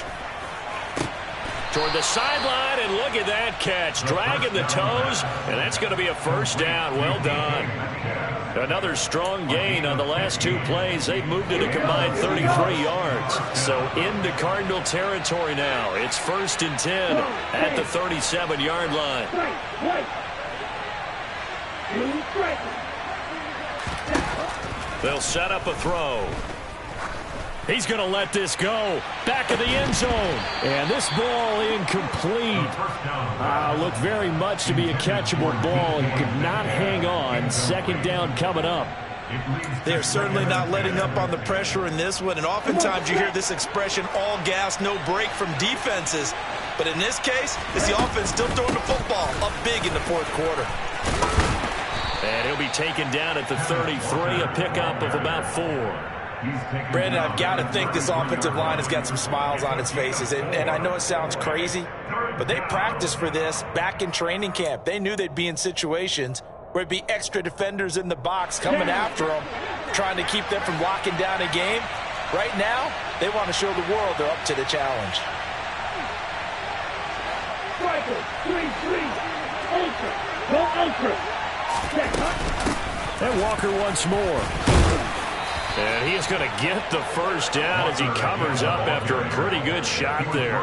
toward the sideline, and look at that catch. Dragging the toes, and that's going to be a first down. Well done. Another strong gain on the last two plays. They've moved it a combined 33 yards. So into Cardinal territory now. It's 1st and 10 at the 37-yard line. They'll set up a throw. He's going to let this go. Back of the end zone. And this ball incomplete. Looked very much to be a catchable ball and could not hang on. 2nd down coming up. They're certainly not letting up on the pressure in this one. And oftentimes you hear this expression, all gas, no break from defenses. But in this case, it's the offense still throwing the football up big in the 4th quarter. And he'll be taken down at the 33, a pickup of about 4. Brandon, I've got to think this offensive line has got some smiles on its faces. And I know it sounds crazy, but they practiced for this back in training camp. They knew they'd be in situations where it'd be extra defenders in the box coming after them, trying to keep them from locking down a game. Right now, they want to show the world they're up to the challenge. Striker, 3-3, ultra, go ultra. And Walker once more. And he is going to get the first down as he covers up after a pretty good shot there.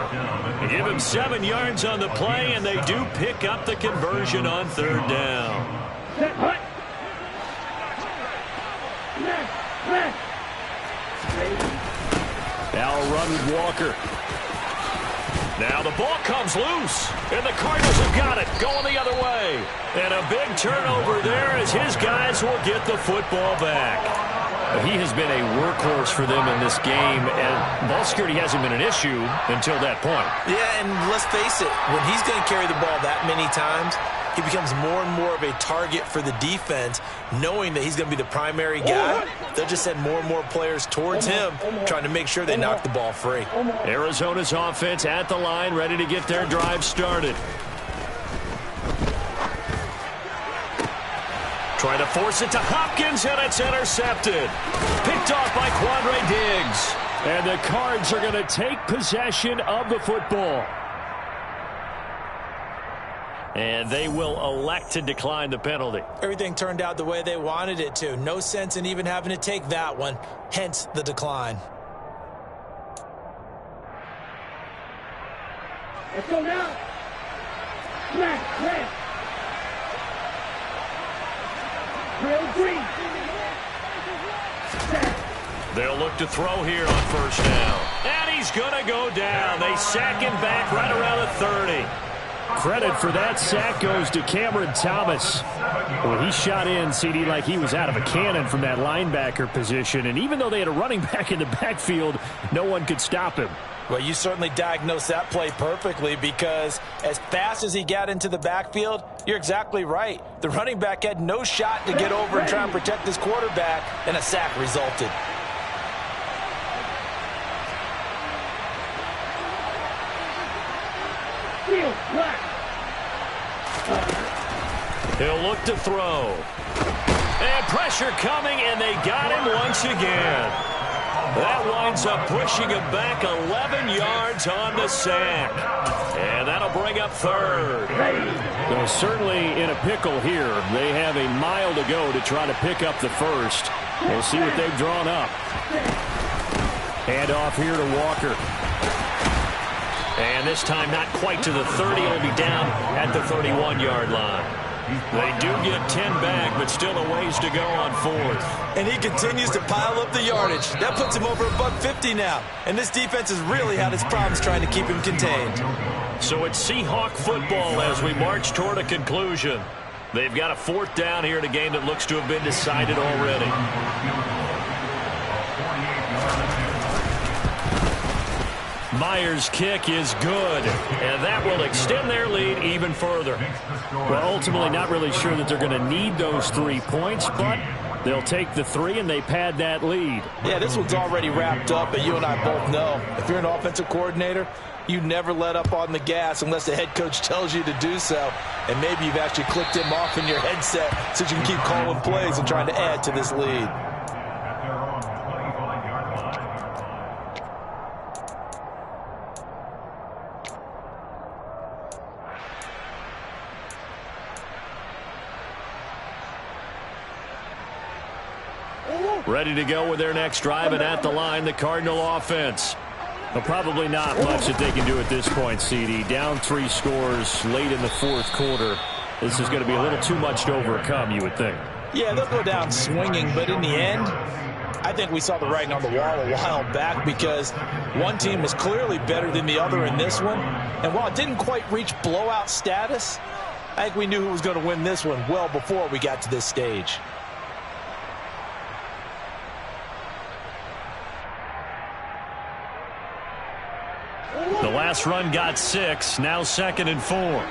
They give him 7 yards on the play, and they do pick up the conversion on 3rd down. Now a run with Walker. Now the ball comes loose, and the Cardinals have got it, going the other way. And a big turnover there as his guys will get the football back. He has been a workhorse for them in this game, and ball security hasn't been an issue until that point. Yeah, and let's face it, when he's going to carry the ball that many times, he becomes more and more of a target for the defense, knowing that he's going to be the primary guy. They'll just send more and more players towards him, trying to make sure they knock the ball free. Arizona's offense at the line, ready to get their drive started. Trying to force it to Hopkins, and it's intercepted. Picked off by Quandre Diggs. And the Cards are going to take possession of the football. And they will elect to decline the penalty. Everything turned out the way they wanted it to. No sense in even having to take that one, hence the decline. Let's go now. Smash. Drill green. They'll look to throw here on 1st down. And he's going to go down. They sack him back right around the 30. Credit for that sack goes to Cameron Thomas. Well, he shot in, CD, like he was out of a cannon from that linebacker position. And even though they had a running back in the backfield, no one could stop him. Well, you certainly diagnosed that play perfectly, because as fast as he got into the backfield, you're exactly right. The running back had no shot to get over and try and protect his quarterback, and a sack resulted. He'll look to throw. And pressure coming, and they got him once again. That winds up pushing him back 11 yards on the sack. And that'll bring up 3rd. Well, certainly in a pickle here. They have a mile to go to try to pick up the 1st. We'll see what they've drawn up. Hand off here to Walker. And this time not quite to the 30. It'll be down at the 31-yard line. They do get 10 back, but still a ways to go on 4th. And he continues to pile up the yardage. That puts him over $150 now. And this defense has really had its problems trying to keep him contained. So it's Seahawk football as we march toward a conclusion. They've got a 4th down here in a game that looks to have been decided already. Myers' kick is good, and that will extend their lead even further. Well, ultimately not really sure that they're going to need those 3 points, but they'll take the 3 and they pad that lead. Yeah, this one's already wrapped up, but you and I both know if you're an offensive coordinator, you never let up on the gas unless the head coach tells you to do so. And maybe you've actually clicked him off in your headset so you can keep calling plays and trying to add to this lead. Ready to go with their next drive, and at the line, the Cardinal offense. Well, probably not much that they can do at this point, CD. Down 3 scores late in the fourth quarter. This is going to be a little too much to overcome, you would think. Yeah, they'll go down swinging, but in the end, I think we saw the writing on the wall a while back because one team was clearly better than the other in this one. And while it didn't quite reach blowout status, I think we knew who was going to win this one well before we got to this stage. The last run got 6, now 2nd and 4.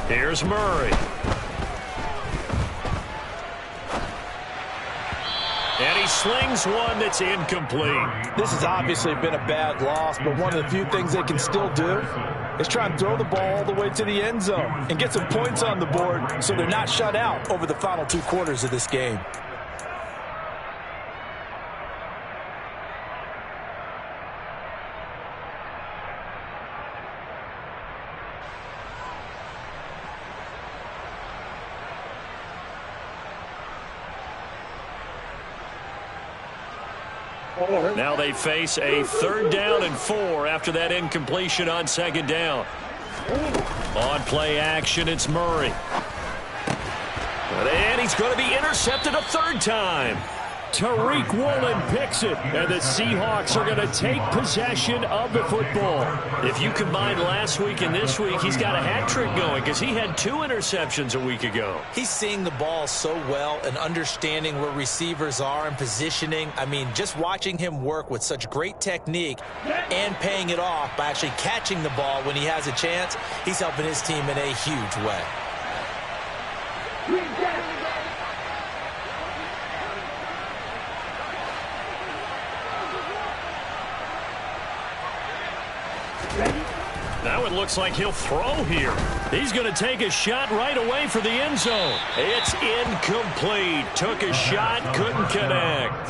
Here's Murray. And he slings one that's incomplete. This has obviously been a bad loss, but one of the few things they can still do is try and throw the ball all the way to the end zone and get some points on the board so they're not shut out over the final 2 quarters of this game. Now they face a 3rd down and 4 after that incompletion on 2nd down. On play action, it's Murray. And he's going to be intercepted a 3rd time. Tariq Woolen picks it, and the Seahawks are going to take possession of the football. If you combine last week and this week, he's got a hat trick going because he had 2 interceptions a week ago. He's seeing the ball so well and understanding where receivers are and positioning. I mean, just watching him work with such great technique and paying it off by actually catching the ball when he has a chance, he's helping his team in a huge way. Now it looks like he'll throw here. He's going to take a shot right away for the end zone. It's incomplete. Took a shot, couldn't connect.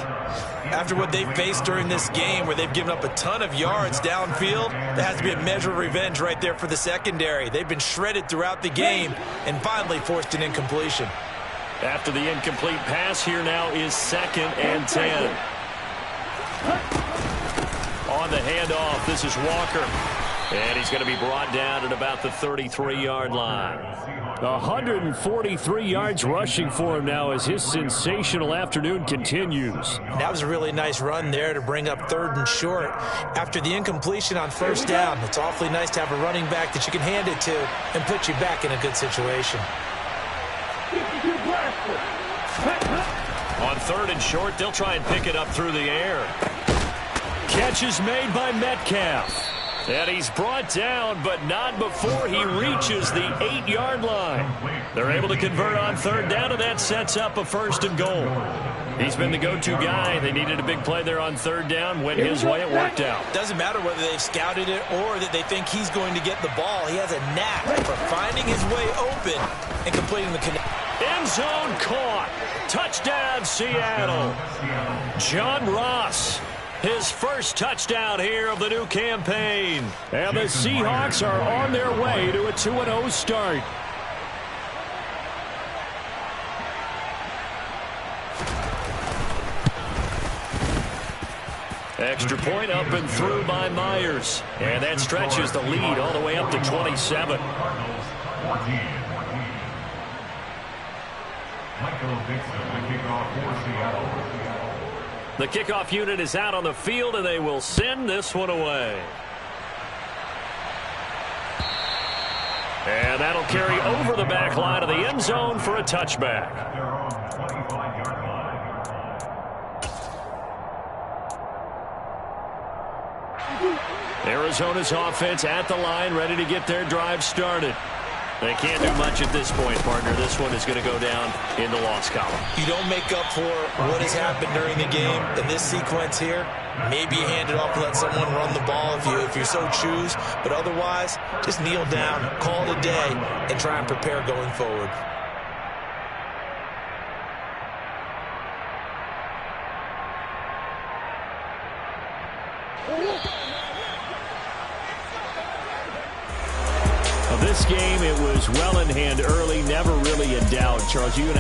After what they faced during this game where they've given up a ton of yards downfield, there has to be a measure of revenge right there for the secondary. They've been shredded throughout the game and finally forced an incompletion. After the incomplete pass, here now is 2nd and 10. On the handoff, this is Walker. And he's going to be brought down at about the 33-yard line. 143 yards rushing for him now as his sensational afternoon continues. That was a really nice run there to bring up 3rd and short. After the incompletion on 1st down, it's awfully nice to have a running back that you can hand it to and put you back in a good situation. On 3rd and short, they'll try and pick it up through the air. Catch is made by Metcalf. And he's brought down, but not before he reaches the 8-yard line. They're able to convert on 3rd down, and that sets up a 1st and goal. He's been the go-to guy. They needed a big play there on 3rd down. Went his way. It worked out. Doesn't matter whether they've scouted it or that they think he's going to get the ball. He has a knack for finding his way open and completing the connect. End zone caught. Touchdown, Seattle. John Ross. His first touchdown here of the new campaign. And the Seahawks are on their way to a 2-0 start. Extra point up and through by Myers. And that stretches the lead all the way up to 27. The kickoff unit is out on the field, and they will send this one away. And that'll carry over the back line of the end zone for a touchback. Arizona's offense at the line, ready to get their drive started. They can't do much at this point, partner. This one is going to go down in the loss column. You don't make up for what has happened during the game in this sequence here. Maybe you hand it off and let someone run the ball if you so choose. But otherwise, just kneel down, call it a day, and try and prepare going forward. This game, it was well in hand early, never really in doubt. Charles, you and I